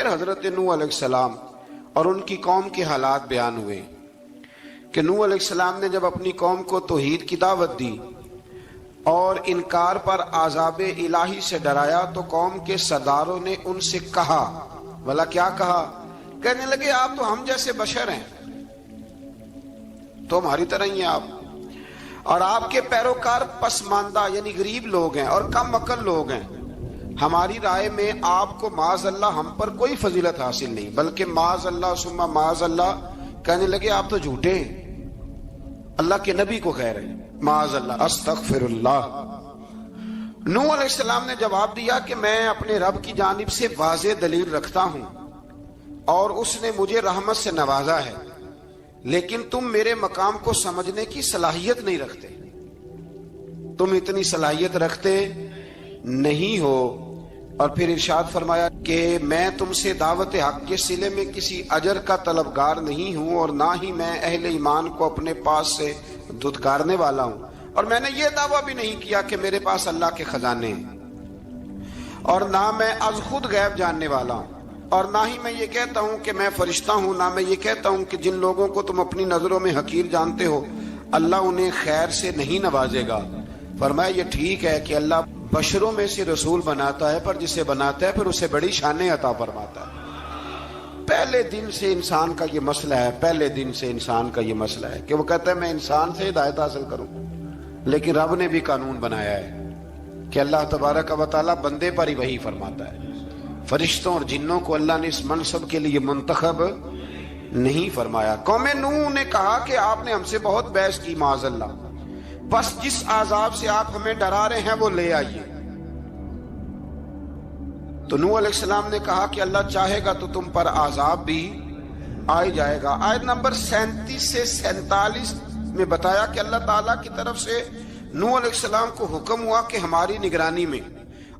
پھر حضرت نوح علیہ السلام اور ان کی قوم کے حالات بیان ہوئے کہ نوح علیہ السلام نے جب اپنی قوم کو توحید کی دعوت دی اور انکار پر عذاب الہی سے ڈرایا تو قوم کے سرداروں نے ان سے کہا، بھلا کیا کہا؟ کہنے لگے آپ تو ہم جیسے بشر ہیں، تو ہماری طرح ہی ہیں آپ، اور آپ کے پیروکار پسماندہ یعنی غریب لوگ ہیں اور کم عقل لوگ ہیں، ہماری رائے میں آپ کو معاذ اللہ ہم پر کوئی فضیلت حاصل نہیں، بلکہ معاذ اللہ ثم معاذ اللہ۔ کہنے لگے آپ تو جھوٹے ہیں، اللہ کے نبی کو کہہ رہے ہیں معاذ اللہ، استغفر اللہ۔ نوح علیہ السلام نے جواب دیا کہ میں اپنے رب کی جانب سے واضح دلیل رکھتا ہوں اور اس نے مجھے رحمت سے نوازا ہے، لیکن تم میرے مقام کو سمجھنے کی صلاحیت نہیں رکھتے، تم اتنی صلاحیت رکھتے نہیں ہو۔ اور پھر ارشاد فرمایا کہ میں تم سے دعوت حق کے صلے میں کسی اجر کا طلبگار نہیں ہوں، اور نہ ہی میں اہل ایمان کو اپنے پاس سے دھتکارنے والا ہوں، اور میں نے یہ دعویٰ بھی نہیں کیا کہ میرے پاس اللہ کے خزانے ہیں، اور نہ میں از خود غیب جاننے والا ہوں، اور نہ ہی میں یہ کہتا ہوں کہ میں فرشتہ ہوں، نہ میں یہ کہتا ہوں کہ جن لوگوں کو تم اپنی نظروں میں حقیر جانتے ہو اللہ انہیں خیر سے نہیں نوازے گا۔ فرمایا یہ ٹھیک ہے کہ اللہ بشروں میں سے رسول بناتا ہے، پر جسے بناتا ہے پھر اسے بڑی شانیں عطا فرماتا ہے۔ پہلے دن سے انسان کا یہ مسئلہ ہے، پہلے دن سے انسان کا یہ مسئلہ ہے کہ وہ کہتا ہے میں انسان سے ہدایت حاصل کروں، لیکن رب نے بھی قانون بنایا ہے کہ اللہ تبارک و تعالیٰ بندے پر ہی وحی فرماتا ہے، فرشتوں اور جنوں کو اللہ نے اس منصب کے لیے منتخب نہیں فرمایا۔ قوم نوح نے کہا کہ آپ نے ہم سے بہت بحث کی معاذ اللہ، بس جس عذاب سے آپ ہمیں ڈرا رہے ہیں وہ لے آئیے۔ تو نوح علیہ السلام نے کہا کہ اللہ چاہے گا تو تم پر عذاب بھی آ جائے گا۔ آیت نمبر 37 سے 47 میں بتایا کہ اللہ تعالیٰ کی طرف سے نوح علیہ السلام کو حکم ہوا کہ ہماری نگرانی میں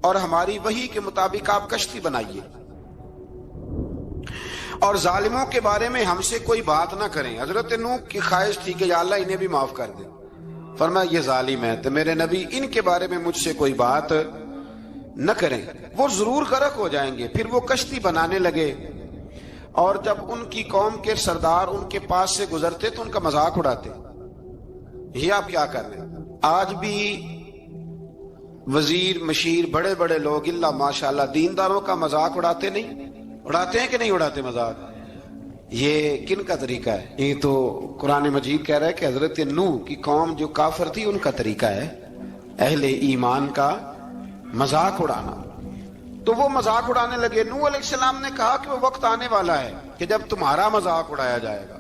اور ہماری وحی کے مطابق آپ کشتی بنائیے، اور ظالموں کے بارے میں ہم سے کوئی بات نہ کریں۔ حضرت نوح کی خواہش تھی کہ یا اللہ انہیں بھی معاف کر دے، فرمایا یہ ظالم ہے تو میرے نبی ان کے بارے میں مجھ سے کوئی بات نہ کریں، وہ ضرور غرق ہو جائیں گے۔ پھر وہ کشتی بنانے لگے، اور جب ان کی قوم کے سردار ان کے پاس سے گزرتے تو ان کا مذاق اڑاتے۔ یہ آپ کیا کر رہے ہیں؟ آج بھی وزیر مشیر بڑے بڑے لوگ اللہ ماشاءاللہ دینداروں کا مذاق اڑاتے نہیں؟ اڑاتے ہیں کہ نہیں اڑاتے مذاق؟ یہ کن کا طریقہ ہے؟ یہ تو قرآن مجید کہہ رہا ہے کہ حضرت نوح کی قوم جو کافر تھی ان کا طریقہ ہے اہل ایمان کا مذاق اڑانا۔ تو وہ مذاق اڑانے لگے۔ نوح علیہ السلام نے کہا کہ وہ وقت آنے والا ہے کہ جب تمہارا مذاق اڑایا جائے گا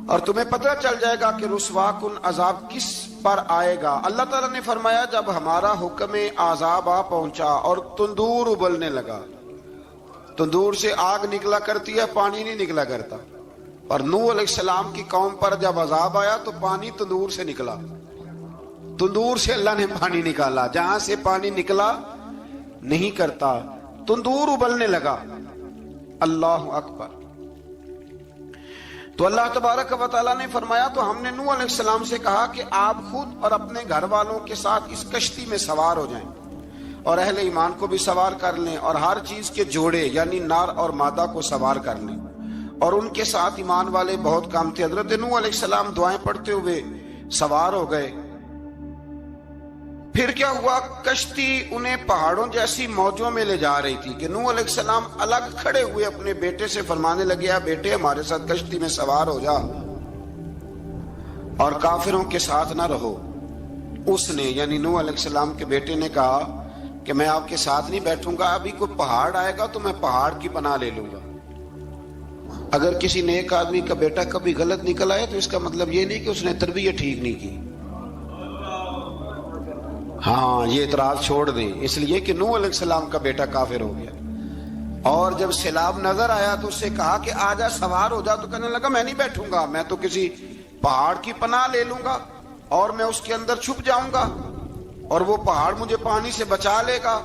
اور تمہیں پتہ چل جائے گا کہ رسوا کن عذاب کس پر آئے گا۔ اللہ تعالیٰ نے فرمایا جب ہمارا حکم عذاب آ پہنچا اور تندور ابلنے لگا، تندور سے آگ نکلا کرتی ہے، پانی نہیں نکلا کرتا، اور نوح علیہ السلام کی قوم پر جب عذاب آیا تو پانی تندور سے نکلا، تندور سے اللہ نے پانی نکالا، جہاں سے پانی نکلا نہیں کرتا، تندور ابلنے لگا۔ اللہ اکبر۔ تو اللہ تبارک و تعالیٰ نے فرمایا تو ہم نے نوح علیہ السلام سے کہا کہ آپ خود اور اپنے گھر والوں کے ساتھ اس کشتی میں سوار ہو جائیں اور اہل ایمان کو بھی سوار کر لیں، اور ہر چیز کے جوڑے یعنی نر اور مادہ کو سوار کر لیں، اور ان کے ساتھ ایمان والے بہت کم تھے۔ حضرت نوح علیہ السلام دعائیں پڑھتے ہوئے سوار ہو گئے۔ پھر کیا ہوا؟ کشتی انہیں پہاڑوں جیسی موجوں میں لے جا رہی تھی کہ نوح علیہ السلام الگ کھڑے ہوئے اپنے بیٹے سے فرمانے لگے بیٹے ہمارے ساتھ کشتی میں سوار ہو جا اور کافروں کے ساتھ نہ رہو۔ اس نے یعنی نوح علیہ السلام کے بیٹے نے کہا کہ میں آپ کے ساتھ نہیں بیٹھوں گا، ابھی کوئی پہاڑ آئے گا تو میں پہاڑ کی پناہ لے لوں گا۔ اگر کسی نیک آدمی کا بیٹا کبھی غلط نکل آئے تو اس کا مطلب یہ نہیں کہ اس نے تربیت ٹھیک نہیں کی، ہاں یہ اعتراض چھوڑ دیں، اس لیے کہ نوح علیہ السلام کا بیٹا کافر ہو گیا، اور جب سیلاب نظر آیا تو اس سے کہا کہ آجا سوار ہو جا، تو کہنے لگا میں نہیں بیٹھوں گا، میں تو کسی پہاڑ کی پناہ لے لوں گا اور میں اس کے اندر چھپ جاؤں گا اور وہ پہاڑ مجھے پانی سے بچا لے گا۔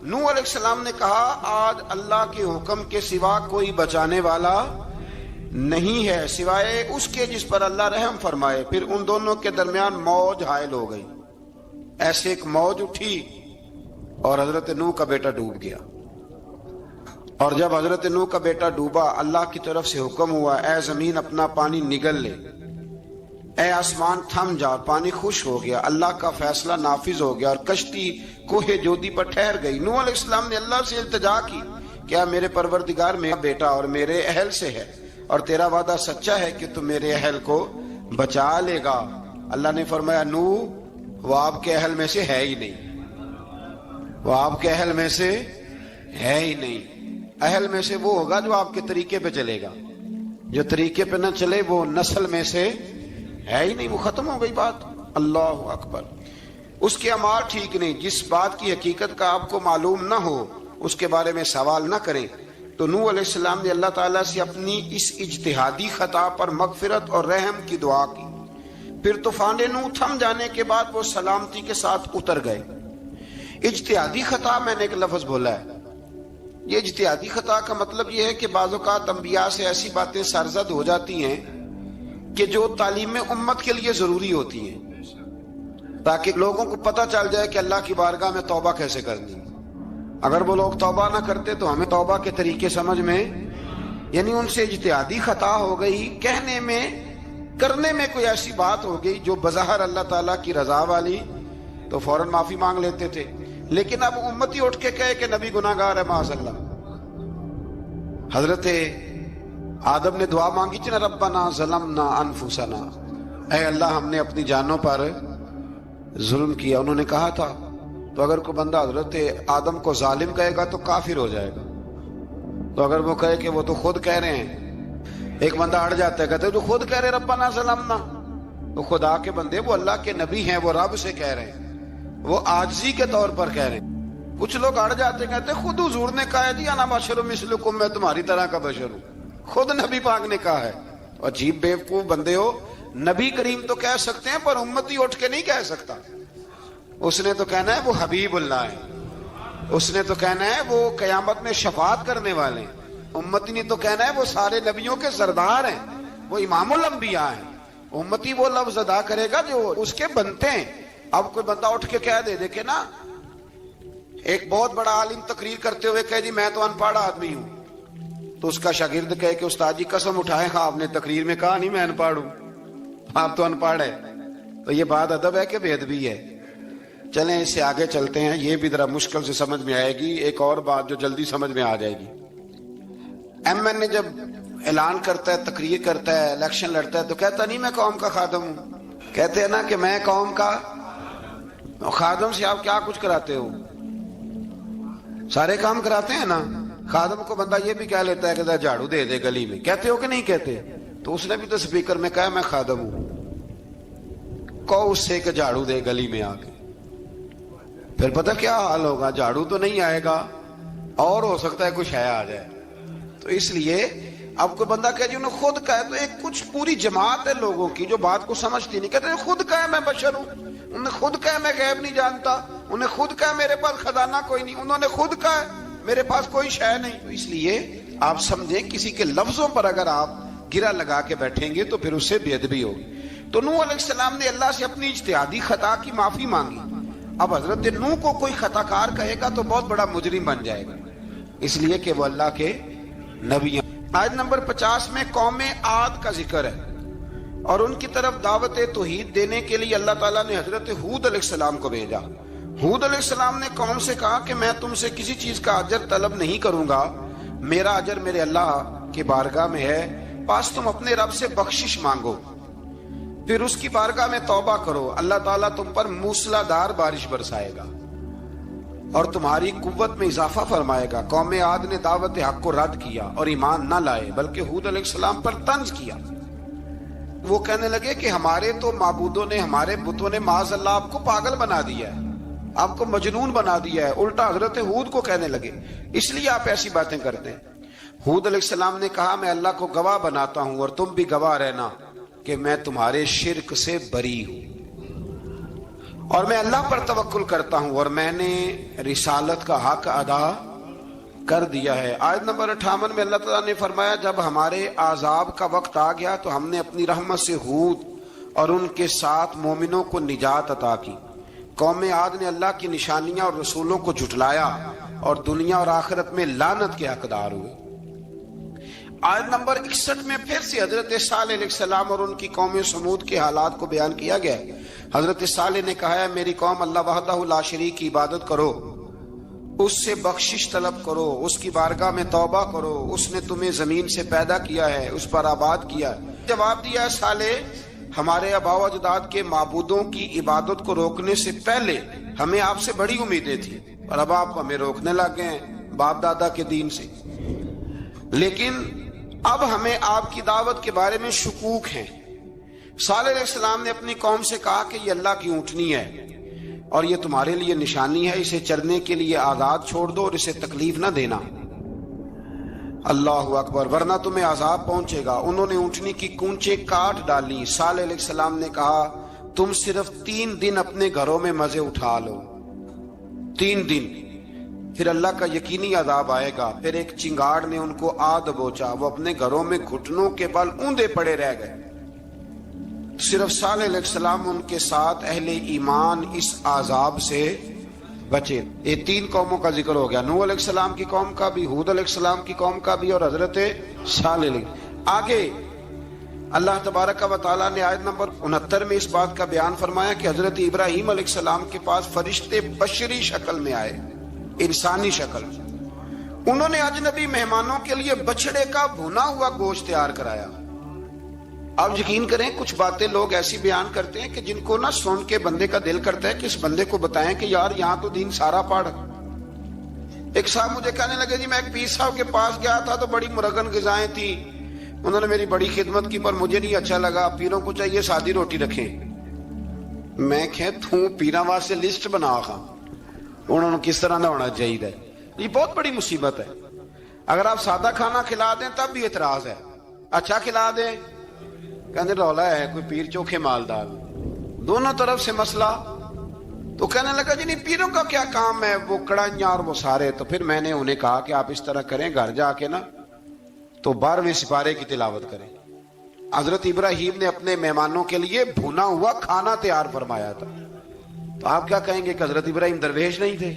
نوح علیہ السلام نے کہا آج اللہ کے حکم کے سوا کوئی بچانے والا نہیں ہے سوائے اس کے جس پر اللہ رحم فرمائے۔ پھر ان دونوں کے درمیان موج حائل ہو گئی، ایسے ایک موج اٹھی اور حضرت نوح کا بیٹا ڈوب گیا۔ اور جب حضرت نوح کا بیٹا ڈوبا، اللہ کی طرف سے حکم ہوا اے زمین اپنا پانی نگل لے، اے آسمان تھم جا، پانی خوش ہو گیا، اللہ کا فیصلہ نافذ ہو گیا اور کشتی کوہ جودی پر ٹھہر گئی۔ نوح علیہ السلام نے اللہ سے التجا کی، کیا میرے پروردگار میرا بیٹا اور میرے اہل سے ہے اور تیرا وعدہ سچا ہے کہ تم میرے اہل کو بچا لے گا؟ اللہ نے فرمایا نوح وہ آپ کے اہل میں سے ہے ہی نہیں، وہ آپ کے اہل میں سے ہے ہی نہیں۔ اہل میں سے وہ ہوگا جو آپ کے طریقے پہ چلے گا، جو طریقے پہ نہ چلے وہ نسل میں سے ہے ہی نہیں، وہ ختم ہو گئی بات۔ اللہ اکبر۔ اس کے اعمال ٹھیک نہیں، جس بات کی حقیقت کا آپ کو معلوم نہ ہو اس کے بارے میں سوال نہ کریں۔ تو نوح علیہ السلام نے اللہ تعالیٰ سے اپنی اس اجتہادی خطا پر مغفرت اور رحم کی دعا کی۔ پھر طوفان نوح تھم جانے کے بعد وہ سلامتی کے ساتھ اتر گئے۔ اجتہادی خطا، میں نے ایک لفظ بولا ہے، یہ اجتہادی خطا کا مطلب یہ ہے کہ بعض اوقات انبیاء سے ایسی باتیں سرزد ہو جاتی ہیں کہ جو تعلیم امت کے لیے ضروری ہوتی ہیں، تاکہ لوگوں کو پتہ چل جائے کہ اللہ کی بارگاہ میں توبہ کیسے کرنی۔ اگر وہ لوگ توبہ نہ کرتے تو ہمیں توبہ کے طریقے سمجھ میں، یعنی ان سے اجتہادی خطا ہو گئی، کہنے میں کرنے میں کوئی ایسی بات ہو گئی جو بظاہر اللہ تعالیٰ کی رضا والی، تو فوراً معافی مانگ لیتے تھے۔ لیکن اب امتی اٹھ کے کہے کہ نبی گناہ گار ہے، معاذ اللہ۔ حضرت آدم نے دعا مانگی تھی نا، ربنا ظلمنا انفسنا، اے اللہ ہم نے اپنی جانوں پر ظلم کیا، انہوں نے کہا تھا۔ تو اگر کوئی بندہ حضرت آدم کو ظالم کہے گا تو کافر ہو جائے گا، تو اگر وہ کہے کہ وہ تو خود کہہ رہے ہیں، ایک بندہ اڑ جاتا ہے، کہتے ہیں تو خود کہہ رہے ربنا ظلمنا، تو خدا کے بندے وہ اللہ کے نبی ہیں، وہ رب سے کہہ رہے ہیں، وہ عاجزی کے طور پر کہہ رہے ہیں۔ کچھ لوگ اڑ جاتے ہیں، کہتے ہیں خود حضور نے کہا ہے جی انا بشر مثلکم، میں تمہاری طرح کا بشر ہوں، خود نبی پاک نے کہا ہے۔ عجیب بیوقوف بندے ہو، نبی کریم تو کہہ سکتے ہیں پر امتی اٹھ کے نہیں کہہ سکتا۔ اس نے تو کہنا ہے وہ حبیب اللہ ہے، اس نے تو کہنا ہے وہ قیامت میں شفاعت کرنے والے ہیں، امتی نے تو کہنا ہے وہ سارے نبیوں کے سردار ہیں، وہ امام الانبیاء ہیں۔ امتی وہ لفظ ادا کرے گا جو اس کے بنتے ہیں۔ اب کوئی بندہ اٹھ کے کہہ دے، دیکھے نا ایک بہت بڑا عالم تقریر کرتے ہوئے کہے جی میں تو ان پڑھ آدمی ہوں، تو اس کا شاگرد کہے کہ استاد جی قسم اٹھائے آپ نے تقریر میں کہا نہیں میں ان پڑھ ہوں، آپ تو ان پڑھ ہے۔ تو یہ بات ادب ہے کہ بے ادبی ہے؟ چلیں اس سے آگے چلتے ہیں، یہ بھی ذرا مشکل سے سمجھ میں آئے گی۔ ایک اور بات جو جلدی سمجھ میں آ جائے گی، ایم این اے جب اعلان کرتا ہے، تقریر کرتا ہے، الیکشن لڑتا ہے، تو کہتا نہیں میں قوم کا خادم ہوں، کہتے ہیں نا کہ میں قوم کا خادم سے آپ کیا کچھ کراتے ہو؟ سارے کام کراتے ہیں نا۔ خادم کو بندہ یہ بھی کہہ لیتا ہے کہ جھاڑو دے دے گلی میں، کہتے ہو کہ نہیں کہتے؟ تو اس نے بھی تو اسپیکر میں کہا میں خادم ہوں، کہو اس سے کہ جھاڑو دے گلی میں آ کے، پھر پتہ کیا حال ہوگا؟ جھاڑو تو نہیں آئے گا اور ہو سکتا ہے کچھ ہے آ جائے۔ تو اس لیے اب کوئی بندہ کہے جی انہوں خود کہا ہے، تو ایک کچھ پوری جماعت ہے لوگوں کی جو بات کو سمجھتی نہیں، کہتے ہیں خود کہا ہے میں بشر ہوں، انہوں نے خود کہا میں غیب نہیں جانتا، انہوں نے خود کہا میرے پاس خزانہ کوئی نہیں، انہوں نے خود کہا میرے پاس کوئی شے نہیں۔ تو اس لیے آپ سمجھیں کسی کے لفظوں پر اگر آپ گرا لگا کے بیٹھیں گے تو پھر اس سے بے ادبی ہوگی۔ تو نوح علیہ السلام نے اللہ سے اپنی اجتہادی خطا کی معافی مانگی۔ اب حضرت نوح کو کوئی خطا کار کہے گا تو بہت بڑا مجرم بن جائے گا، اس لیے کہ وہ اللہ کے نبی ہیں۔ آیت نمبر 50 میں قوم عاد کا ذکر ہے اور ان کی طرف دعوت توحید دینے کے لیے اللہ تعالیٰ نے حضرت ہود علیہ السلام کو بھیجا۔ ہود علیہ السلام نے قوم سے کہا کہ میں تم سے کسی چیز کا اجر طلب نہیں کروں گا، میرا اجر میرے اللہ کی بارگاہ میں ہے، بس تم اپنے رب سے بخشش مانگو، پھر اس کی بارگاہ میں توبہ کرو، اللہ تعالیٰ تم پر موسلا دار بارش برسائے گا اور تمہاری قوت میں اضافہ فرمائے گا۔ قوم عاد نے دعوت حق کو رد کیا اور ایمان نہ لائے، بلکہ ہود علیہ السلام پر طنز کیا۔ وہ کہنے لگے کہ ہمارے تو معبودوں نے، ہمارے بتوں نے معاذ اللہ آپ کو پاگل بنا دیا ہے، آپ کو مجنون بنا دیا ہے، الٹا حضرت ہود کو کہنے لگے اس لیے آپ ایسی باتیں کرتے ہیں۔ ہود علیہ السلام نے کہا میں اللہ کو گواہ بناتا ہوں اور تم بھی گواہ رہنا کہ میں تمہارے شرک سے بری ہوں اور میں اللہ پر توکل کرتا ہوں اور میں نے رسالت کا حق ادا کر دیا ہے۔ آیت نمبر 58 میں اللہ تعالیٰ نے فرمایا جب ہمارے عذاب کا وقت آ گیا تو ہم نے اپنی رحمت سے ہود اور ان کے ساتھ مومنوں کو نجات عطا کی۔ قوم عاد نے اللہ کی نشانیاں اور رسولوں کو جھٹلایا اور دنیا اور آخرت میں لعنت کے حقدار ہوئے۔ آیت نمبر 61 میں پھر سے حضرت صالح علیہ السلام اور ان کی قوم سمود کے حالات کو بیان کیا گیا۔ حضرت صالح نے کہا ہے میری قوم اللہ وحدہ لا شریک کی عبادت کرو، اس سے بخشش طلب کرو، اس کی بارگاہ میں توبہ کرو، اس نے تمہیں زمین سے پیدا کیا ہے، اس پر آباد کیا ہے۔ جواب دیا ہے صالح ہمارے آباء و اجداد کے معبودوں کی عبادت کو روکنے سے پہلے ہمیں آپ سے بڑی امیدیں تھیں، اور اب آپ ہمیں روکنے لگ گئے ہیں باپ دادا کے دین سے، لیکن اب ہمیں آپ کی دعوت کے بارے میں شکوک ہیں۔ صالح علیہ السلام نے اپنی قوم سے کہا کہ یہ اللہ کی اونٹنی ہے اور یہ تمہارے لیے نشانی ہے، اسے چرنے کے لیے آزاد چھوڑ دو اور اسے تکلیف نہ دینا۔ اللہ اکبر، ورنہ تمہیں عذاب پہنچے گا۔ انہوں نے اونٹنی کی کونچیں کاٹ ڈالی۔ صالح علیہ السلام نے کہا تم صرف 3 دن اپنے گھروں میں مزے اٹھا لو، 3 دن، پھر اللہ کا یقینی عذاب آئے گا۔ پھر ایک چنگاڑ نے ان کو آ دبوچا، وہ اپنے گھروں میں گھٹنوں کے بل اوندے پڑے رہ گئے۔ صرف صالح علیہ السلام ان کے ساتھ اہل ایمان اس عذاب سے بچے۔ یہ 3 قوموں کا ذکر ہو گیا، نوح علیہ السلام کی قوم کا بھی، ہود علیہ السلام کی قوم کا بھی، اور حضرت صالح علیہ۔ آگے اللہ تبارک و تعالیٰ نے آیت نمبر 69 میں اس بات کا بیان فرمایا کہ حضرت ابراہیم علیہ السلام کے پاس فرشتے بشری شکل میں آئے، انسانی شکل۔ انہوں نے اجنبی مہمانوں کے لیے بچڑے کا بھونا ہوا گوشت تیار کرایا۔ آپ یقین کریں کچھ باتیں لوگ ایسی بیان کرتے ہیں کہ جن کو نہ سن کے بندے کا دل کرتا ہے کہ اس بندے کو بتائیں کہ یار یہاں تو دین سارا پڑھ۔ ایک صاحب مجھے کہنے لگے جی میں ایک پیر صاحب کے پاس گیا تھا تو بڑی مرغن غذائیں تھیں، انہوں نے میری بڑی خدمت کی پر مجھے نہیں اچھا لگا، پیروں کو چاہیے سادی روٹی رکھیں۔ میں کہ تو پیراں واسطے لسٹ بنا خا انہوں نے کس طرح نہ ہونا چاہیے۔ یہ بہت بڑی مصیبت ہے۔ اگر آپ سادہ کھانا کھلا دیں تب بھی اعتراض ہے، اچھا کھلا دیں کہنے رولا ہے کوئی پیر چوکھے مالدار، دونوں طرف سے مسئلہ۔ تو کہنے لگا جی نہیں پیروں کا کیا کام ہے، وہ کڑائیاں اور وہ سارے۔ تو پھر میں نے انہیں کہا کہ آپ اس طرح کریں، گھر جا کے نا تو 12ویں سپارے کی تلاوت کریں۔ حضرت ابراہیم نے اپنے مہمانوں کے لیے بھونا ہوا کھانا تیار فرمایا تھا۔ تو آپ کیا کہیں گے کہ حضرت ابراہیم درویش نہیں تھے؟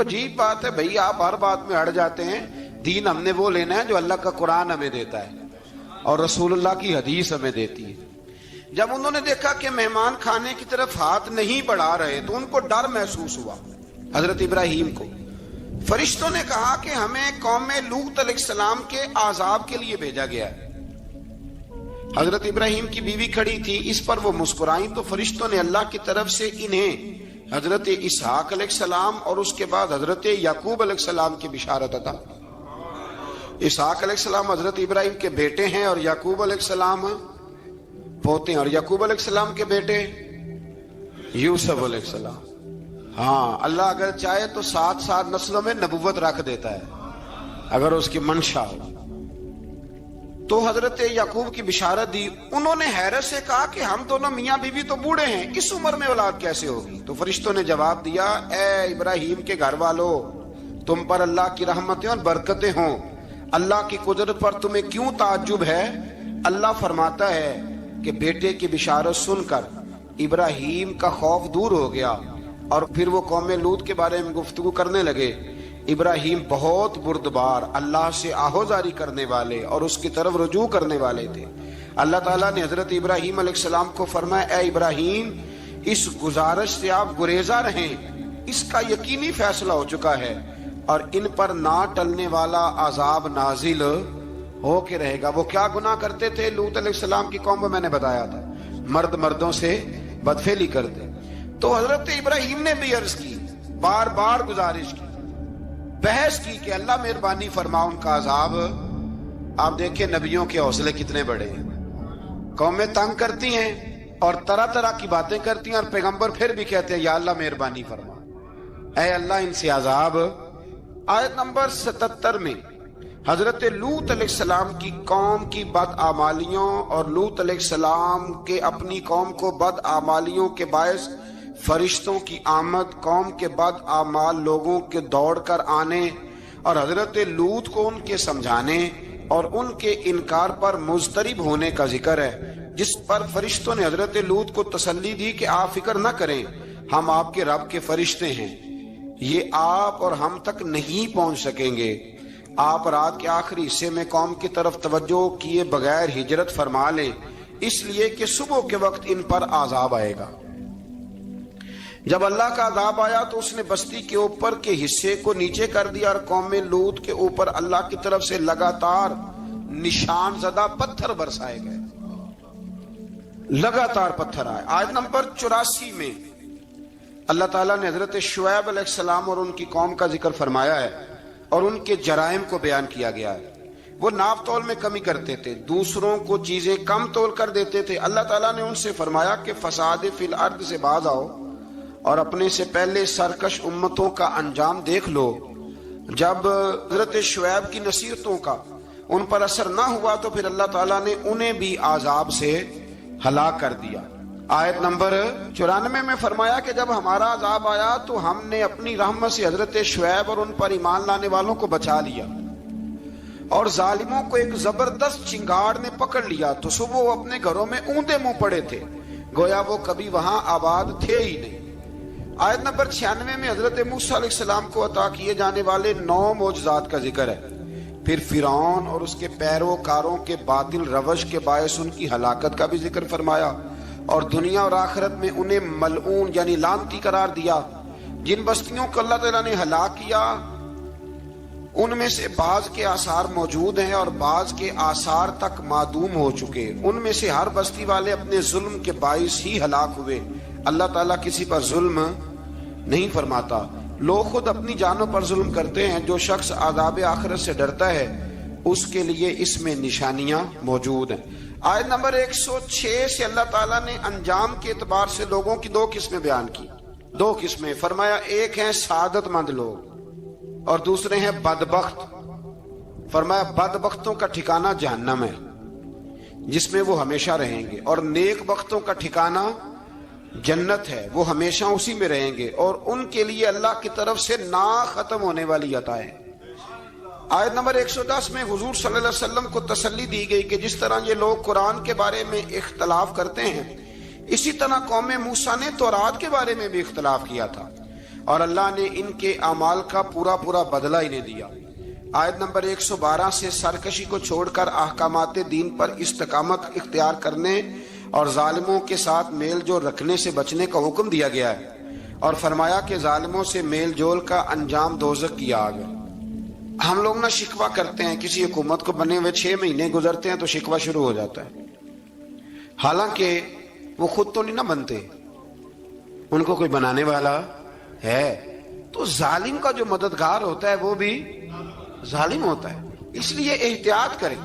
عجیب بات ہے بھائی، آپ ہر بات میں اڑ جاتے ہیں۔ دین ہم نے وہ لینا ہے جو اللہ کا قرآن ہمیں دیتا ہے اور رسول اللہ کی حدیث ہمیں دیتی ہے۔ جب انہوں نے دیکھا کہ مہمان کھانے کی طرف ہاتھ نہیں بڑھا رہے تو ان کو ڈر محسوس ہوا حضرت ابراہیم کو۔ فرشتوں نے کہا کہ ہمیں قوم لوط علیہ السلام کے عذاب کے لیے بھیجا گیا ہے۔ حضرت ابراہیم کی بیوی کھڑی تھی، اس پر وہ مسکرائیں تو فرشتوں نے اللہ کی طرف سے انہیں حضرت اسحاق علیہ السلام اور اس کے بعد حضرت یعقوب علیہ السلام کی بشارت عطا۔ اسحاق علیہ السلام حضرت ابراہیم کے بیٹے ہیں اور یعقوب علیہ السلام پوتے ہیں، اور یعقوب علیہ السلام کے بیٹے یوسف علیہ السلام۔ ہاں اللہ اگر چاہے تو 7 نسلوں میں نبوت رکھ دیتا ہے اگر اس کی منشا ہو۔ تو حضرت یعقوب کی بشارت دی۔ انہوں نے حیرت سے کہا کہ ہم دونوں میاں بیوی تو بوڑھے ہیں، اس عمر میں اولاد کیسے ہوگی؟ تو فرشتوں نے جواب دیا اے ابراہیم کے گھر والوں، تم پر اللہ کی رحمتیں اور برکتیں ہوں، اللہ کی قدرت پر تمہیں کیوں تعجب ہے؟ اللہ فرماتا ہے کہ بیٹے کی بشارت سن کر ابراہیم کا خوف دور ہو گیا اور پھر وہ قوم لوط کے بارے میں گفتگو کرنے لگے۔ ابراہیم بہت بردبار، اللہ سے آہوزاری کرنے والے اور اس کی طرف رجوع کرنے والے تھے۔ اللہ تعالیٰ نے حضرت ابراہیم علیہ السلام کو فرمایا اے ابراہیم اس گزارش سے آپ گریزہ رہیں، اس کا یقینی فیصلہ ہو چکا ہے اور ان پر نہ ٹلنے والا عذاب نازل ہو کے رہے گا۔ وہ کیا گناہ کرتے تھے لوط علیہ السلام کی قوم کو میں نے بتایا تھا، مرد مردوں سے بدفعلی کرتے۔ تو حضرت ابراہیم نے بھی عرض کی، بار بار گزارش کی، بحث کی کہ اللہ مہربانی فرما ان کا عذاب۔ آپ دیکھیں نبیوں کے حوصلے کتنے بڑے ہیں، قومیں تنگ کرتی ہیں اور طرح طرح کی باتیں کرتی ہیں اور پیغمبر پھر بھی کہتے ہیں یا اللہ مہربانی فرما، اے اللہ ان سے عذاب۔ آیت نمبر 77 میں حضرت لوط علیہ السلام کی قوم کی بدعمالیوں اور لوط علیہ السلام کے اپنی قوم کو بدعمالیوں کے باعث فرشتوں کی آمد، قوم کے بدعمال لوگوں کے دوڑ کر آنے اور حضرت لوط کو ان کے سمجھانے اور ان کے انکار پر مضطرب ہونے کا ذکر ہے، جس پر فرشتوں نے حضرت لوط کو تسلی دی کہ آپ فکر نہ کریں، ہم آپ کے رب کے فرشتے ہیں، یہ آپ اور ہم تک نہیں پہنچ سکیں گے۔ آپ رات کے آخری حصے میں قوم کی طرف توجہ کیے بغیر ہجرت فرما لیں، اس لیے کہ صبح کے وقت ان پر عذاب آئے گا۔ جب اللہ کا عذاب آیا تو اس نے بستی کے اوپر کے حصے کو نیچے کر دیا اور قوم لوط کے اوپر اللہ کی طرف سے لگاتار نشان زدہ پتھر برسائے گئے، لگاتار پتھر آئے۔ آیت نمبر 84 میں اللہ تعالیٰ نے حضرت شعیب علیہ السلام اور ان کی قوم کا ذکر فرمایا ہے اور ان کے جرائم کو بیان کیا گیا ہے۔ وہ ناپ تول میں کمی کرتے تھے، دوسروں کو چیزیں کم تول کر دیتے تھے۔ اللہ تعالیٰ نے ان سے فرمایا کہ فساد فی الارض سے باز آؤ اور اپنے سے پہلے سرکش امتوں کا انجام دیکھ لو۔ جب حضرت شعیب کی نصیحتوں کا ان پر اثر نہ ہوا تو پھر اللہ تعالیٰ نے انہیں بھی عذاب سے ہلاک کر دیا۔ آیت نمبر 94 میں فرمایا کہ جب ہمارا عذاب آیا تو ہم نے اپنی رحمت سے حضرت شعیب اور ان پر ایمان لانے والوں کو بچا لیا، اور ظالموں کو ایک زبردست چنگاڑ نے پکڑ لیا تو صبح وہ اپنے گھروں میں اوندے منہ پڑے تھے، گویا وہ کبھی وہاں آباد تھے ہی نہیں۔ آیت نمبر 96 میں حضرت موسیٰ علیہ السلام کو عطا کیے جانے والے 9 معجزات کا ذکر ہے۔ پھر فرعون اور اس کے پیروکاروں کے باطل روش کے باعث ان کی ہلاکت کا بھی ذکر فرمایا، اور دنیا اور آخرت میں انہیں ملعون یعنی لعنتی قرار دیا۔ جن بستیوں کو اللہ تعالیٰ نے ہلاک کیا ان میں سے بعض کے آثار موجود ہیں اور بعض کے آثار تک معدوم ہو چکے۔ ان میں سے ہر بستی والے اپنے ظلم کے باعث ہی ہلاک ہوئے۔ اللہ تعالیٰ کسی پر ظلم نہیں فرماتا، لوگ خود اپنی جانوں پر ظلم کرتے ہیں۔ جو شخص عذاب آخرت سے ڈرتا ہے اس کے لیے اس میں نشانیاں موجود ہیں۔ آیت نمبر 106 سے اللہ تعالیٰ نے انجام کے اعتبار سے لوگوں کی 2 قسمیں بیان کی۔ 2 قسمیں فرمایا، ایک ہیں سعادت مند لوگ اور دوسرے ہیں بدبخت۔ فرمایا بدبختوں کا ٹھکانہ جہنم ہے جس میں وہ ہمیشہ رہیں گے، اور نیک بختوں کا ٹھکانہ جنت ہے، وہ ہمیشہ اسی میں رہیں گے، اور ان کے لیے اللہ کی طرف سے نا ختم ہونے والی عطائیں۔ آیت نمبر 110 میں حضور صلی اللہ علیہ وسلم کو تسلی دی گئی کہ جس طرح یہ لوگ قرآن کے بارے میں اختلاف کرتے ہیں، اسی طرح قوم موسیٰ نے تورات کے بارے میں بھی اختلاف کیا تھا، اور اللہ نے ان کے اعمال کا پورا بدلہ انہیں دیا۔ آیت نمبر 112 سے سرکشی کو چھوڑ کر احکامات دین پر استقامت اختیار کرنے اور ظالموں کے ساتھ میل جول رکھنے سے بچنے کا حکم دیا گیا ہے، اور فرمایا کہ ظالموں سے میل جول کا انجام دوزخ کی آگ ہے۔ ہم لوگ نہ شکوہ کرتے ہیں، کسی حکومت کو بنے ہوئے 6 مہینے گزرتے ہیں تو شکوہ شروع ہو جاتا ہے، حالانکہ وہ خود تو نہیں نہ بنتے، ان کو کوئی بنانے والا ہے۔ تو ظالم کا جو مددگار ہوتا ہے وہ بھی ظالم ہوتا ہے، اس لیے احتیاط کریں۔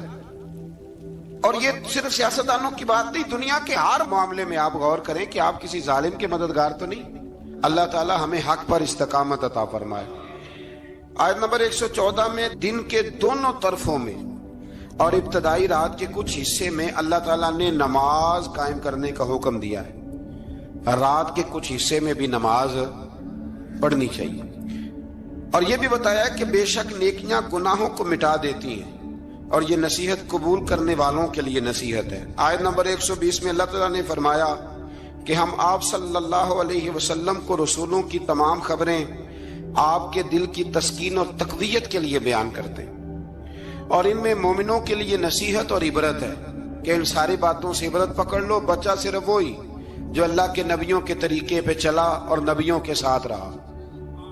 اور یہ صرف سیاستدانوں کی بات نہیں، دنیا کے ہر معاملے میں آپ غور کریں کہ آپ کسی ظالم کے مددگار تو نہیں۔ اللہ تعالی ہمیں حق پر استقامت عطا فرمائے۔ آیت نمبر 114 میں دن کے دونوں طرفوں میں اور ابتدائی رات کے کچھ حصے میں اللہ تعالیٰ نے نماز قائم کرنے کا حکم دیا ہے۔ رات کے کچھ حصے میں بھی نماز پڑھنی چاہیے، اور یہ بھی بتایا کہ بے شک نیکیاں گناہوں کو مٹا دیتی ہیں، اور یہ نصیحت قبول کرنے والوں کے لیے نصیحت ہے۔ آیت نمبر 120 میں اللہ تعالیٰ نے فرمایا کہ ہم آپ صلی اللہ علیہ وسلم کو رسولوں کی تمام خبریں آپ کے دل کی تسکین اور تقویت کے لیے بیان کرتے ہیں، اور ان میں مومنوں کے لیے نصیحت اور عبرت ہے کہ ان ساری باتوں سے عبرت پکڑ لو۔ بچہ صرف وہی جو اللہ کے نبیوں کے طریقے پہ چلا اور نبیوں کے ساتھ رہا،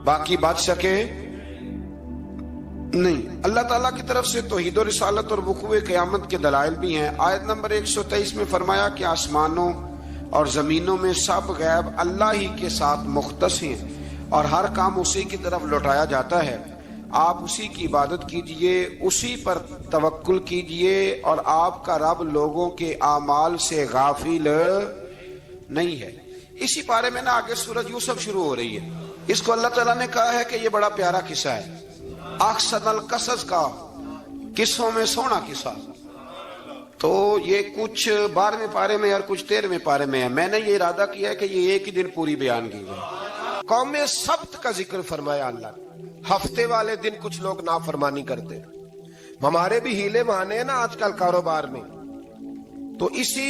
باقی بچ سکے نہیں۔ اللہ تعالیٰ کی طرف سے توحید و رسالت اور وقوع قیامت کے دلائل بھی ہیں۔ آیت نمبر 123 میں فرمایا کہ آسمانوں اور زمینوں میں سب غیب اللہ ہی کے ساتھ مختص ہیں، اور ہر کام اسی کی طرف لوٹایا جاتا ہے۔ آپ اسی کی عبادت کیجئے، اسی پر توکل کیجئے، اور آپ کا رب لوگوں کے اعمال سے غافل نہیں ہے۔ اسی پارے میں نا آگے سورۃ یوسف شروع ہو رہی ہے۔ اس کو اللہ تعالیٰ نے کہا ہے کہ یہ بڑا پیارا قصہ ہے، احسن القصص کا، قصوں میں سونا قصہ۔ تو یہ کچھ 12ویں پارے میں اور کچھ 13ویں پارے میں ہے۔ میں نے یہ ارادہ کیا ہے کہ یہ ایک ہی دن پوری بیان کی جائے۔ قوم سبت کا ذکر فرمایا اللہ نے۔ ہفتے والے دن کچھ لوگ نافرمانی کرتے، ہمارے بھی ہیلے بہانے ہیں نا آج کل کاروبار میں، تو اسی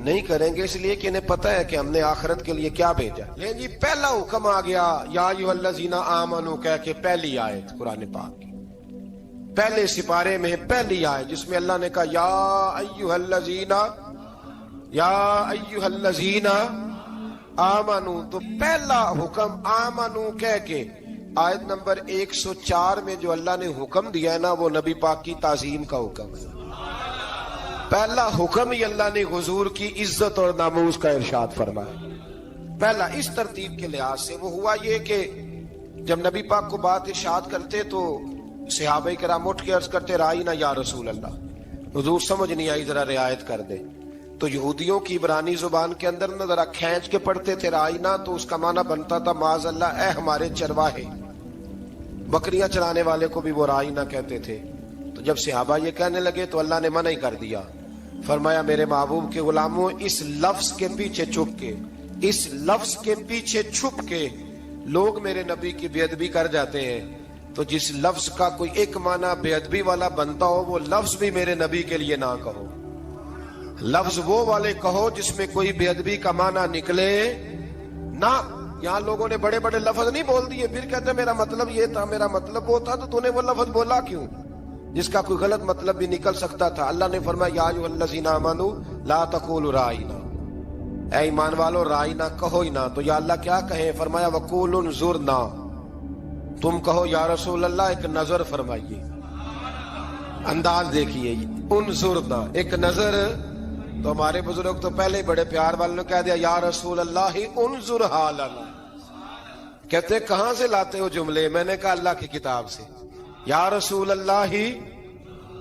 نہیں کریں گے، اس لیے کہ انہیں پتہ ہے کہ ہم نے آخرت کے لیے کیا بھیجا۔ لیکن جی پہلا حکم آ گیا یا ایھا الذین آمنوا کہہ کے، پہلی آیت قرآن پاک کی پہلے سپارے میں پہلی آیت جس میں اللہ نے کہا یا ایھا الذین آمنوا، تو پہلا حکم آمنوا کہہ کے آیت نمبر 104 میں جو اللہ نے حکم دیا ہے نا، وہ نبی پاک کی تعظیم کا حکم ہے۔ پہلا حکم ہی اللہ نے حضور کی عزت اور ناموس کا ارشاد فرمایا۔ پہلا اس ترتیب کے لحاظ سے وہ ہوا یہ کہ جب نبی پاک کو بات ارشاد کرتے تو صحابہ کرام اٹھ کے عرض کرتے رائینا یا رسول اللہ، حضور سمجھ نہیں آئی ذرا رعایت کر دے۔ تو یہودیوں کی عبرانی زبان کے اندر نہ ذرا کھینچ کے پڑھتے تھے رائینا، تو اس کا معنی بنتا تھا معاذ اللہ اے ہمارے چرواہے، بکریاں چرانے والے کو بھی وہ رائینا کہتے تھے۔ تو جب صحابہ یہ کہنے لگے تو اللہ نے منع ہی کر دیا، فرمایا میرے محبوب کے غلاموں، اس لفظ کے پیچھے چھپ کے، اس لفظ کے پیچھے چھپ کے لوگ میرے نبی کی بے ادبی کر جاتے ہیں، تو جس لفظ کا کوئی ایک معنی بے ادبی والا بنتا ہو وہ لفظ بھی میرے نبی کے لیے نہ کہو، لفظ وہ والے کہو جس میں کوئی بے ادبی کا معنی نکلے نہ۔ یہاں لوگوں نے بڑے بڑے لفظ نہیں بول دیے، پھر کہتے میرا مطلب یہ تھا، میرا مطلب وہ تھا، تو نے وہ لفظ بولا کیوں جس کا کوئی غلط مطلب بھی نکل سکتا تھا۔ اللہ نے فرمایا یا ایھا الذین آمنوا لا تقولوا رائینا، اے ایمان والو رائینا کہو ہی نہ۔ تو یا اللہ کیا کہیں؟ فرمایا وقولوا انظرنا، تم کہو یا رسول اللہ ایک نظر فرمائیے، انداز دیکھیے، انظرنا ایک نظر۔ تو ہمارے بزرگ تو پہلے ہی بڑے پیار والوں نے کہہ دیا یا رسول اللہ انظر حالنا، کہتے کہاں سے لاتے ہو جملے؟ میں نے کہا اللہ کی کتاب سے، یا رسول اللہ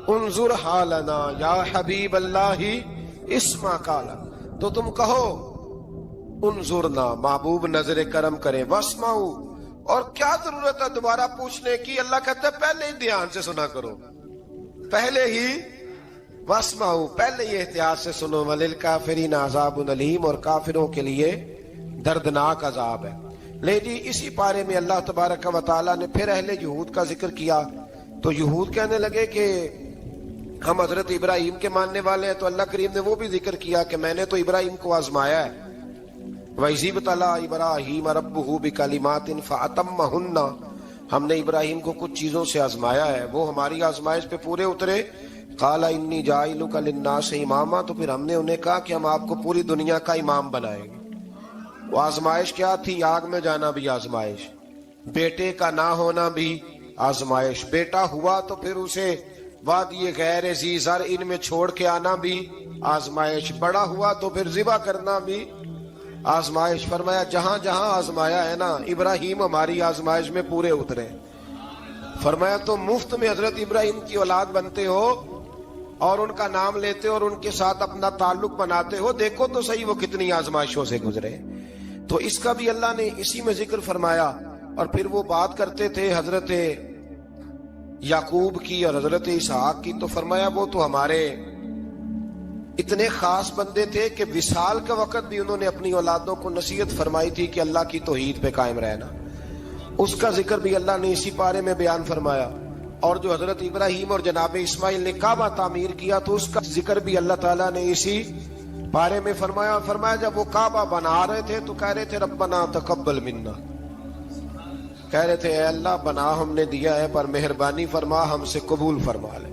انظر حالنا یا حبیب اللہ اسمع قالا، تو تم کہو انظرنا، محبوب نظر کرم کرے، واسمعوا، اور کیا ضرورت ہے دوبارہ پوچھنے کی؟ اللہ کہتا ہے پہلے ہی دھیان سے سنا کرو، پہلے ہی واسمعوا، پہلے ہی احتیاط سے سنو، وللکافرین عذاب علیم، اور کافروں کے لیے دردناک عذاب ہے۔ لے جی اسی پارے میں اللہ تبارک و تعالیٰ نے پھر اہل یہود کا ذکر کیا، تو یہود کہنے لگے کہ ہم حضرت ابراہیم کے ماننے والے ہیں، تو اللہ کریم نے وہ بھی ذکر کیا کہ میں نے تو ابراہیم کو آزمایا ہے، وَإِذِ ابْتَلَىٰ إِبْرَاهِيمَ رَبُّهُ بِكَلِمَاتٍ فَأَتَمَّهُنَّ، ہم نے ابراہیم کو کچھ چیزوں سے آزمایا ہے، وہ ہماری آزمائش پہ پورے اترے۔ قَالَ إِنِّي جَاعِلُكَ لِلنَّاسِ إِمَامًا، تو پھر ہم نے انہیں کہا کہ ہم آپ کو پوری دنیا کا امام بنائیں گے۔ وہ آزمائش کیا تھی؟ آگ میں جانا بھی آزمائش، بیٹے کا نہ ہونا بھی آزمائش، بیٹا ہوا تو پھر اسے وادی غیر ذی زرع ان میں چھوڑ کے آنا بھی آزمائش، بڑا ہوا تو پھر ذبح کرنا بھی آزمائش۔ فرمایا جہاں جہاں آزمایا ہے نا، ابراہیم ہماری آزمائش میں پورے اترے۔ فرمایا تو مفت میں حضرت ابراہیم کی اولاد بنتے ہو اور ان کا نام لیتے ہو اور ان کے ساتھ اپنا تعلق بناتے ہو، دیکھو تو صحیح وہ کتنی آزمائشوں سے گزرے۔ تو اس کا بھی اللہ نے اسی میں ذکر فرمایا۔ اور پھر وہ بات کرتے تھے حضرت یعقوب کی اور حضرت اسحاق کی، تو فرمایا وہ تو ہمارے اتنے خاص بندے تھے کہ وصال کا وقت بھی انہوں نے اپنی اولادوں کو نصیحت فرمائی تھی کہ اللہ کی توحید پہ قائم رہنا، اس کا ذکر بھی اللہ نے اسی پارے میں بیان فرمایا۔ اور جو حضرت ابراہیم اور جناب اسماعیل نے کعبہ تعمیر کیا تو اس کا ذکر بھی اللہ تعالیٰ نے اسی پارے میں فرمایا۔ فرمایا جب وہ کعبہ بنا رہے تھے تو کہہ رہے تھے ربنا تقبل منا، کہہ رہے تھے اے اللہ بنا ہم نے دیا ہے پر مہربانی فرما ہم سے قبول فرما لے۔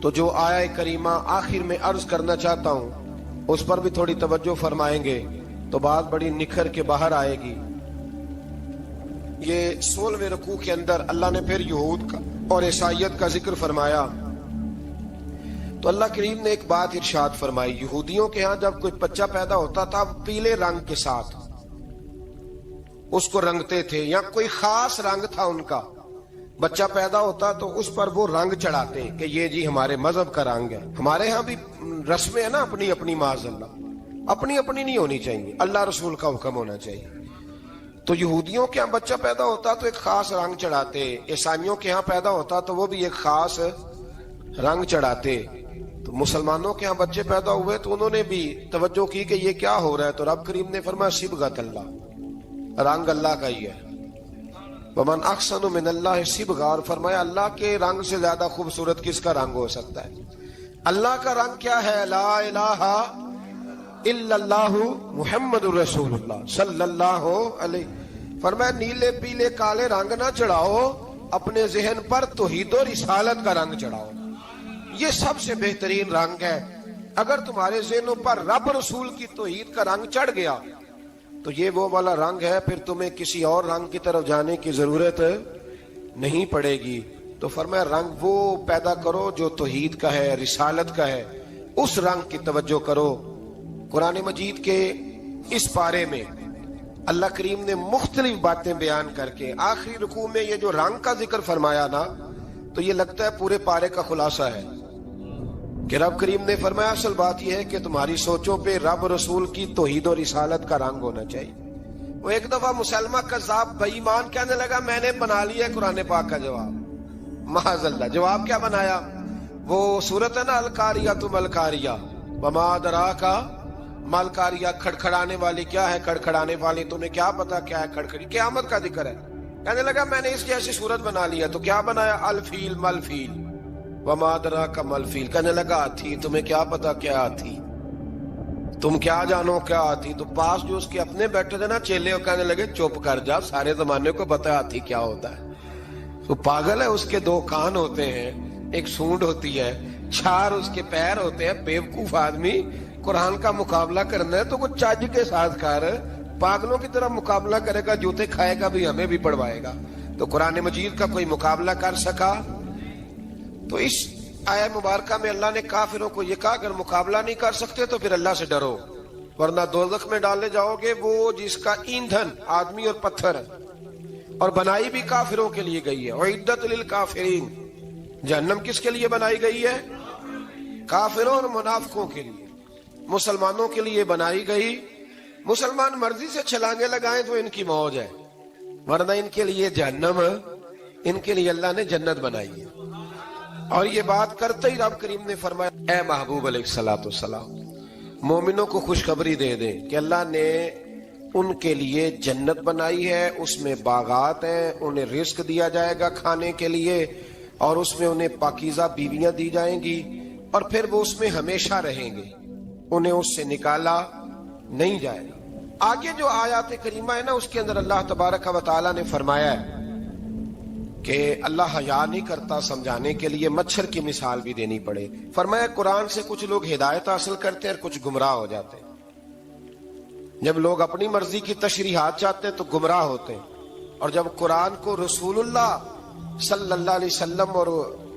تو جو آیہ کریمہ آخر میں عرض کرنا چاہتا ہوں اس پر بھی تھوڑی توجہ فرمائیں گے تو بات بڑی نکھر کے باہر آئے گی۔ یہ 16ویں رکوع کے اندر اللہ نے پھر یہود کا اور عیسائیت کا ذکر فرمایا، تو اللہ کریم نے ایک بات ارشاد فرمائی، یہودیوں کے ہاں جب کوئی بچہ پیدا ہوتا تھا پیلے رنگ کے ساتھ اس کو رنگتے تھے، یا کوئی خاص رنگ تھا ان کا، بچہ پیدا ہوتا تو اس پر وہ رنگ چڑھاتے کہ یہ جی ہمارے مذہب کا رنگ ہے۔ ہمارے ہاں بھی رسمیں ہیں نا اپنی اپنی، معاذ اللہ اپنی اپنی نہیں ہونی چاہیے، اللہ رسول کا حکم ہونا چاہیے۔ تو یہودیوں کے ہاں بچہ پیدا ہوتا تو ایک خاص رنگ چڑھاتے، عیسائیوں کے ہاں پیدا ہوتا تو وہ بھی ایک خاص رنگ چڑھاتے۔ تو مسلمانوں کے ہاں بچے پیدا ہوئے تو انہوں نے بھی توجہ کی کہ یہ کیا ہو رہا ہے، تو رب کریم نے فرمایا صبغۃ اللہ، رنگ اللہ کا ہی ہے۔ ومن احسن من اللہ صبغہ، اور فرمایا اللہ کے رنگ سے زیادہ خوبصورت کس کا رنگ ہو سکتا ہے؟ اللہ کا رنگ کیا ہے؟ لا الہ الا اللہ محمد رسول اللہ صلی اللہ علیہ. فرمایا نیلے پیلے کالے رنگ نہ چڑھاؤ، اپنے ذہن پر توحید و رسالت کا رنگ چڑھاؤ. یہ سب سے بہترین رنگ ہے. اگر تمہارے ذہنوں پر رب رسول کی توحید کا رنگ چڑھ گیا تو یہ وہ والا رنگ ہے، پھر تمہیں کسی اور رنگ کی طرف جانے کی ضرورت نہیں پڑے گی. تو فرمایا رنگ وہ پیدا کرو جو توحید کا ہے، رسالت کا ہے، اس رنگ کی توجہ کرو. قرآن مجید کے اس پارے میں اللہ کریم نے مختلف باتیں بیان کر کے آخری رکوع میں یہ جو رنگ کا ذکر فرمایا نا، تو یہ لگتا ہے پورے پارے کا خلاصہ ہے کہ رب کریم نے فرمایا اصل بات یہ ہے کہ تمہاری سوچوں پہ رب رسول کی توحید و رسالت کا رنگ ہونا چاہیے. وہ ایک دفعہ مسلمہ کذاب بے ایمان کہنے لگا میں نے بنا لیا ہے قرآن پاک کا جواب. معاذ اللہ. جواب کیا بنایا؟ وہ سورت ہے نا القاریہ تم القاریہ وما ادراک ما القاریہ، کھڑکھڑانے والی کیا ہے، کھڑکھڑانے والی تمہیں کیا پتا کیا ہے کھڑکھڑی، قیامت کا ذکر ہے. کہنے لگا میں نے اس جیسی صورت بنا لیا. تو کیا بنایا؟ الفیل ملفیل وما ادراک ما الفیل. کہنے لگا ہاتھی، تمہیں کیا پتا کیا ہاتھی، تم کیا جانو کیا ہاتھی. تو پاس جو اس کے اپنے بیٹھے تھے نا چیلے، وہ کہنے لگے چپ کر جا، سارے زمانے کو پتا ہاتھی کیا ہوتا ہے. تو پاگل ہے، اس کے دو کان ہوتے ہیں، ایک سونڈ ہوتی ہے، چار اس کے پیر ہوتے ہیں. بیوقوف آدمی قرآن کا مقابلہ کرنا ہے تو وہ چج کے ساتھ کر، پاگلوں کی طرح مقابلہ کرے گا، جوتے کھائے گا بھی، ہمیں بھی پڑھوائے گا. تو قرآن مجید کا کوئی مقابلہ کر سکا؟ تو اس آیہ مبارکہ میں اللہ نے کافروں کو یہ کہا اگر مقابلہ نہیں کر سکتے تو پھر اللہ سے ڈرو، ورنہ دوزخ میں ڈالے جاؤ گے، وہ جس کا ایندھن آدمی اور پتھر ہے، اور بنائی بھی کافروں کے لیے گئی ہے. اعدت للکافرین. جہنم کس کے لیے بنائی گئی ہے؟ کافروں اور منافقوں کے لیے. مسلمانوں کے لیے بنائی گئی. مسلمان مرضی سے چھلانگے لگائیں تو ان کی موج ہے، ورنہ ان کے لیے جہنم، ان کے لیے اللہ نے جنت بنائی ہے. اور یہ بات کرتے ہی رب کریم نے فرمایا اے محبوب علیہ الصلوۃ والسلام مومنوں کو خوشخبری دے دیں کہ اللہ نے ان کے لیے جنت بنائی ہے، اس میں باغات ہیں، انہیں رزق دیا جائے گا کھانے کے لیے، اور اس میں انہیں پاکیزہ بیویاں دی جائیں گی، اور پھر وہ اس میں ہمیشہ رہیں گے، انہیں اس سے نکالا نہیں جائے گا. آگے جو آیات کریمہ ہے نا، اس کے اندر اللہ تبارک و تعالیٰ نے فرمایا ہے کہ اللہ حیا نہیں کرتا سمجھانے کے لیے مچھر کی مثال بھی دینی پڑے. فرمایا قرآن سے کچھ لوگ ہدایت حاصل کرتے ہیں اور کچھ گمراہ ہو جاتے ہیں. جب لوگ اپنی مرضی کی تشریحات چاہتے ہیں تو گمراہ ہوتے ہیں، اور جب قرآن کو رسول اللہ صلی اللہ علیہ وسلم اور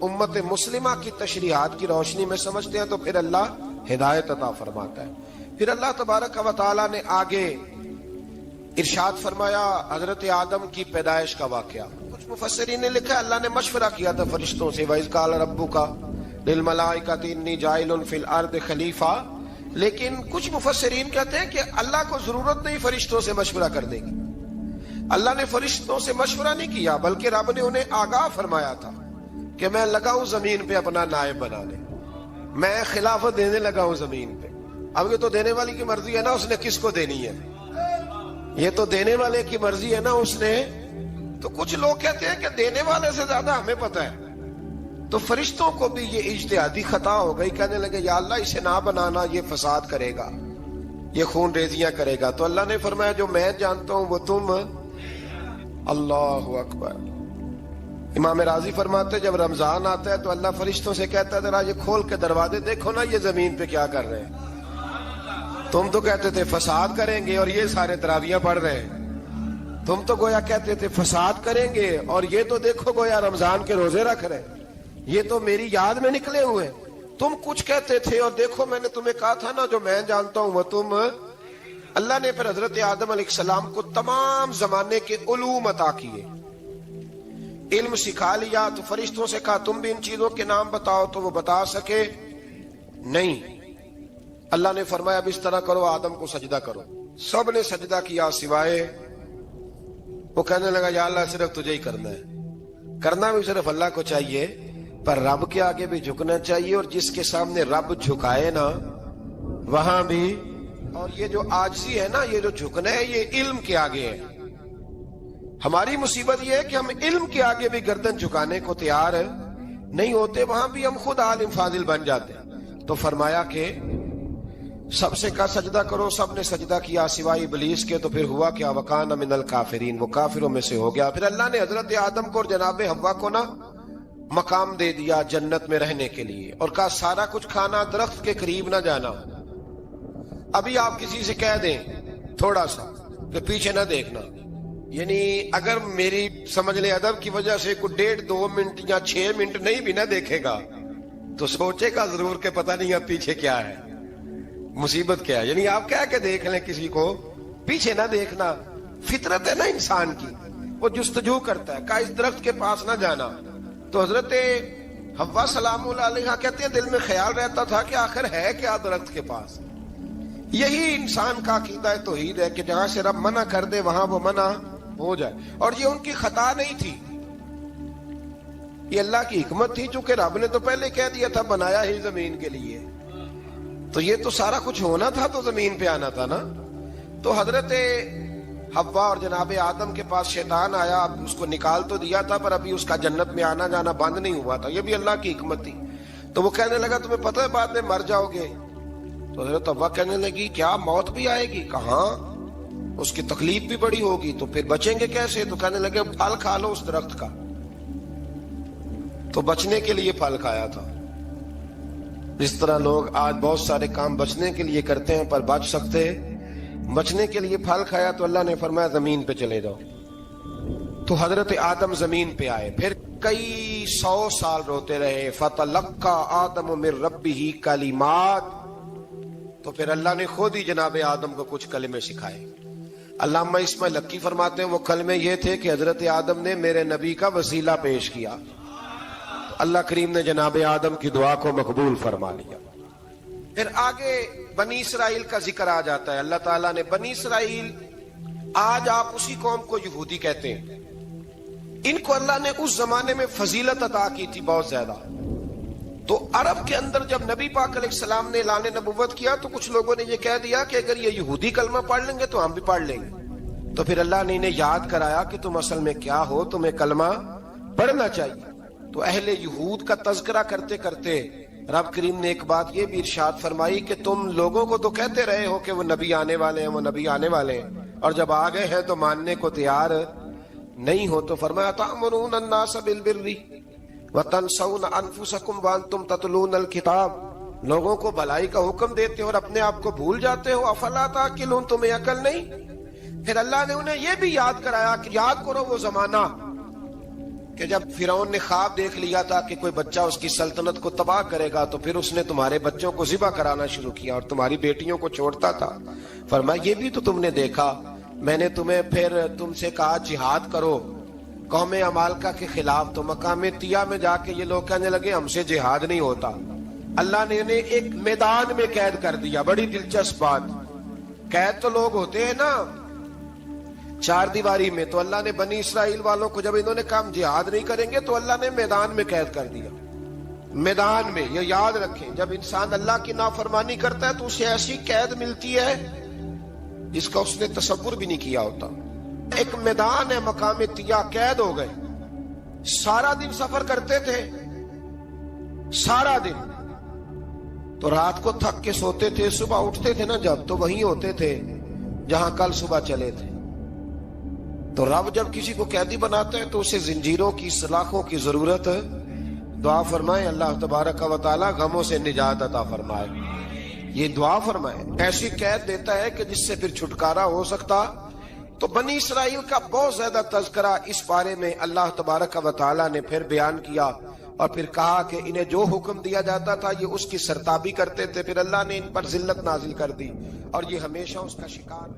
امت مسلمہ کی تشریحات کی روشنی میں سمجھتے ہیں تو پھر اللہ ہدایت عطا فرماتا ہے. پھر اللہ تبارک و تعالیٰ نے آگے ارشاد فرمایا حضرت آدم کی پیدائش کا واقعہ. کچھ مفسرین نے لکھا اللہ نے مشورہ کیا تھا فرشتوں سے، وَإِذْ قَالَ رَبُّكَ لِلْمَلَائِكَةِ إِنِّي جَاعِلٌ فِي الْأَرْضِ خَلِيفَةً. لیکن کچھ مفسرین کہتے ہیں کہ اللہ کو ضرورت نہیں فرشتوں سے مشورہ کرنے کی. اللہ نے فرشتوں سے مشورہ نہیں کیا، بلکہ رب نے انہیں آگاہ فرمایا تھا کہ میں لگا ہوں زمین پہ اپنا نائب بنانے، میں خلافت دینے لگا ہوں زمین پہ. اب یہ تو دینے والی کی مرضی ہے نا، اس نے کس کو دینی ہے، یہ تو دینے والے کی مرضی ہے نا اس نے. تو کچھ لوگ کہتے ہیں کہ دینے والے سے زیادہ ہمیں پتہ ہے. تو فرشتوں کو بھی یہ اجتہادی خطا ہو گئی، کہنے لگے یا اللہ اسے نہ بنانا، یہ فساد کرے گا، یہ خون ریزیاں کرے گا. تو اللہ نے فرمایا جو میں جانتا ہوں وہ تم. اللہ اکبر. امام راضی فرماتے جب رمضان آتا ہے تو اللہ فرشتوں سے کہتا ہے ذرا یہ کھول کے دروازے دیکھو نا یہ زمین پہ کیا کر رہے ہیں. تم تو کہتے تھے فساد کریں گے اور یہ سارے تراویحیں پڑھ رہے ہیں. تم تو گویا کہتے تھے فساد کریں گے اور یہ تو دیکھو گویا رمضان کے روزے رکھ رہے ہیں. یہ تو میری یاد میں نکلے ہوئے. تم کچھ کہتے تھے اور دیکھو میں نے تمہیں کہا تھا نا جو میں جانتا ہوں وہ تم. اللہ نے پھر حضرت آدم علیہ السلام کو تمام زمانے کے علوم عطا کیے، علم سکھا لیا. تو فرشتوں سے کہا تم بھی ان چیزوں کے نام بتاؤ، تو وہ بتا سکے نہیں. اللہ نے فرمایا اب اس طرح کرو آدم کو سجدہ کرو. سب نے سجدہ کیا سوائے وہ. کہنے لگا یا اللہ صرف تجھے ہی کرنا ہے. کرنا بھی صرف اللہ کو چاہیے، پر رب کے آگے بھی جھکنا چاہیے، اور جس کے سامنے رب جھکائے نا وہاں بھی. اور یہ جو عاجزی ہے نا، یہ جو جھکنا ہے، یہ علم کے آگے ہے. ہماری مصیبت یہ ہے کہ ہم علم کے آگے بھی گردن جھکانے کو تیار نہیں ہوتے، وہاں بھی ہم خود عالم فاضل بن جاتے ہیں. تو فرمایا کہ سب سے کہا سجدہ کرو، سب نے سجدہ کیا سوائے ابلیس کے، تو پھر ہوا کیا؟ وکان من الکافرین، وہ کافروں میں سے ہو گیا۔ پھر اللہ نے حضرت آدم کو اور جناب حوا کو نا مقام دے دیا جنت میں رہنے کے لیے، اور کہا سارا کچھ کھانا، درخت کے قریب نہ جانا۔ ابھی آپ کسی سے کہہ دیں تھوڑا سا کہ پیچھے نہ دیکھنا، یعنی اگر میری سمجھ لیں ادب کی وجہ سے کوئی 1.5-2 منٹ یا 6 منٹ نہیں بھی نہ دیکھے گا تو سوچے گا ضرور کہ پتہ نہیں اب پیچھے کیا ہے، مصیبت کیا ہے۔ یعنی آپ کہہ کے دیکھ لیں کسی کو، پیچھے نہ دیکھنا، فطرت ہے نا انسان کی، وہ جستجو کرتا ہے، کہا اس درخت کے پاس نہ جانا۔ تو حضرت حوا سلام اللہ علیہ کہتے ہیں دل میں خیال رہتا تھا کہ آخر ہے کیا درخت کے پاس۔ یہی انسان کا عقیدہ توحید ہے کہ جہاں سے رب منع کر دے وہاں وہ منع ہو جائے، اور یہ ان کی خطا نہیں تھی، یہ اللہ کی حکمت تھی، چونکہ رب نے تو پہلے کہہ دیا تھا بنایا ہی زمین کے لیے، تو یہ تو سارا کچھ ہونا تھا تو زمین پہ آنا تھا نا۔ تو حضرت حوا اور جناب آدم کے پاس شیطان آیا، اس کو نکال تو دیا تھا پر ابھی اس کا جنت میں آنا جانا بند نہیں ہوا تھا، یہ بھی اللہ کی حکمت تھی۔ تو وہ کہنے لگا تمہیں پتہ ہے بعد میں مر جاؤ گے؟ تو حضرت حوا کہنے لگی کیا موت بھی آئے گی؟ کہاں، اس کی تکلیف بھی بڑی ہوگی، تو پھر بچیں گے کیسے؟ تو کہنے لگے پھل کھا لو اس درخت کا، تو بچنے کے لیے پھل کھایا تھا۔ جس طرح لوگ آج بہت سارے کام بچنے کے لیے کرتے ہیں پر بچ سکتے، بچنے کے لیے پھل کھایا تو اللہ نے فرمایا زمین پہ چلے جاؤ۔ تو حضرت آدم زمین پہ آئے، پھر کئی 100 سال روتے رہے۔ فَتَلَقَّى آدَمُ مِن رَبِّهِ کَلِمَاتٍ، تو پھر اللہ نے خود ہی جناب آدم کو کچھ کلمے سکھائے۔ علامہ اسماعیل لکی فرماتے ہیں وہ کلمے یہ تھے کہ حضرت آدم نے میرے نبی کا وسیلہ پیش کیا، اللہ کریم نے جناب آدم کی دعا کو مقبول فرما لیا۔ پھر آگے بنی اسرائیل کا ذکر آ جاتا ہے۔ اللہ تعالیٰ نے بنی اسرائیل، آج آپ اسی قوم کو یہودی کہتے ہیں، ان کو اللہ نے اس زمانے میں فضیلت عطا کی تھی بہت زیادہ۔ تو عرب کے اندر جب نبی پاک علیہ السلام نے اعلان نبوت کیا تو کچھ لوگوں نے یہ کہہ دیا کہ اگر یہ یہودی کلمہ پڑھ لیں گے تو ہم بھی پڑھ لیں گے۔ تو پھر اللہ نے انہیں یاد کرایا کہ تم اصل میں کیا ہو، تمہیں کلمہ پڑھنا چاہیے۔ تو اہل یہود کا تذکرہ کرتے کرتے رب کریم نے ایک بات یہ بھی ارشاد فرمائی کہ تم لوگوں کو تو کہتے رہے ہو کہ وہ نبی آنے والے ہیں، وہ نبی آنے والے ہیں، اور جب آ گئے ہیں تو ماننے کو تیار نہیں ہو۔ تو فرمایا تأمرون الناس بالبر وتنسون انفسکم وانتم تتلون الکتاب، لوگوں کو بھلائی کا حکم دیتے ہو اور اپنے آپ کو بھول جاتے ہو، افلا تعقلون، تمہیں عقل نہیں؟ پھر اللہ نے انہیں یہ بھی یاد کرایا کہ یاد کرو وہ زمانہ کہ جب فرعون نے خواب دیکھ لیا تھا کہ کوئی بچہ اس کی سلطنت کو تباہ کرے گا، تو پھر اس نے تمہارے بچوں کو ذبح کرانا شروع کیا اور تمہاری بیٹیوں کو چھوڑتا تھا۔ فرمایا یہ بھی تو تم نے دیکھا، میں نے تمہیں پھر تم سے کہا جہاد کرو قوم عمالقہ کے خلاف، تو مقام طیہ میں جا کے یہ لوگ کہنے لگے ہم سے جہاد نہیں ہوتا۔ اللہ نے انہیں ایک میدان میں قید کر دیا۔ بڑی دلچسپ بات، قید تو لوگ ہوتے ہیں نا چار دیواری میں، تو اللہ نے بنی اسرائیل والوں کو جب انہوں نے کہا ہم جہاد نہیں کریں گے تو اللہ نے میدان میں قید کر دیا۔ میدان میں، یہ یاد رکھیں، جب انسان اللہ کی نافرمانی کرتا ہے تو اسے ایسی قید ملتی ہے جس کا اس نے تصور بھی نہیں کیا ہوتا۔ ایک میدان ہے مقام طیہ، قید ہو گئے، سارا دن سفر کرتے تھے، سارا دن، تو رات کو تھک کے سوتے تھے، صبح اٹھتے تھے نا جب، تو وہیں ہوتے تھے جہاں کل صبح چلے تھے۔ تو رب جب کسی کو قیدی بناتا ہے تو اسے زنجیروں کی، سلاخوں کی ضرورت ہے۔ دعا فرمائے اللہ تبارک و تعالی غموں سے نجات عطا فرمائے، یہ دعا فرمائے، ایسی قید دیتا ہے کہ جس سے پھر چھٹکارا ہو سکتا۔ تو بنی اسرائیل کا بہت زیادہ تذکرہ اس بارے میں اللہ تبارک و تعالی نے پھر بیان کیا، اور پھر کہا کہ انہیں جو حکم دیا جاتا تھا یہ اس کی سرتابی کرتے تھے، پھر اللہ نے ان پر ذلت نازل کر دی اور یہ ہمیشہ اس کا شکار